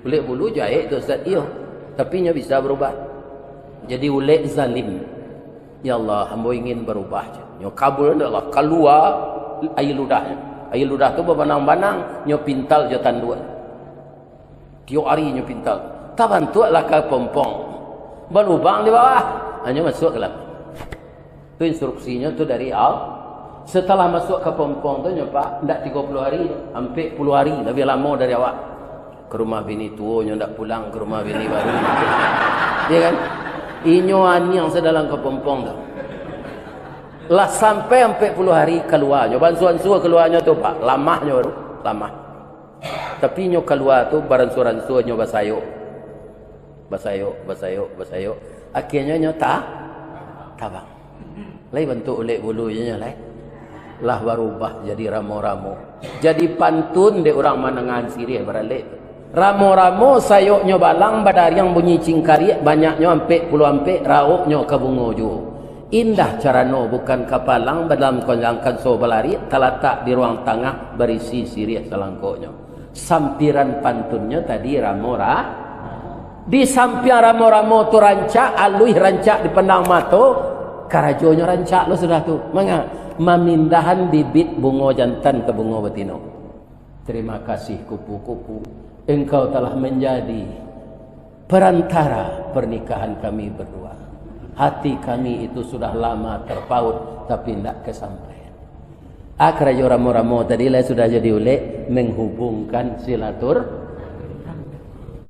Ulek bulu jahit tu Ustaz, iya. Tapi nya bisa berubah. Jadi ulek zalim. Ya Allah, hamba ingin berubah. Nyo kabul adalah keluar air ludahnya. Air ludah tu berbanang-banang, nyo pintal je tanduan. Tiap hari nyo pintal. Tak bantulah ke pompong. Berlubang di bawah. Hanya masuk ke dalam. Itu instruksinya tu dari Allah. Setelah masuk ke pompong tu nyoba ndak 30 hari, hampir puluh hari, lebih lama dari awak. Ke rumah bini tua nyo ndak pulang, ke rumah bini baru. Dia kan? Inyo yang sedalam ke pompong tu. Lah sampai 40 hari keluar. Nyo bansuan-suan keluarnya tu Pak. Lamahnya baru, lamah. Tapi nyo keluar tu baransuan-suan nyo basayuk. Basayuk. Akhirnya nyo tabang. Lai bentuk ulek bulunya lai. Lah berubah jadi ramo-ramo. Jadi pantun de orang Manengan Sirih beralik. Ramo-ramo sayuknya balang badar yang bunyi cingkari banyaknya ampek puluh ampek rauknya ke bungo ju. Indah carano bukan kapalang dalam konjangkan so belari terletak di ruang tengah berisi sirih selangkoknya. Sampiran pantunnya tadi ramo-ra. Di samping ramo-ramo tu rancak alui rancak di pandang mato karajonya rancak lo sudah tu. Mangga memindahan bibit bunga jantan ke bunga betina. Terima kasih kupu-kupu, engkau telah menjadi perantara pernikahan kami berdua. Hati kami itu sudah lama terpaut tapi tidak kesampaian. Akhirnya ramo-ramo tadi lah sudah jadi ulek menghubungkan silatur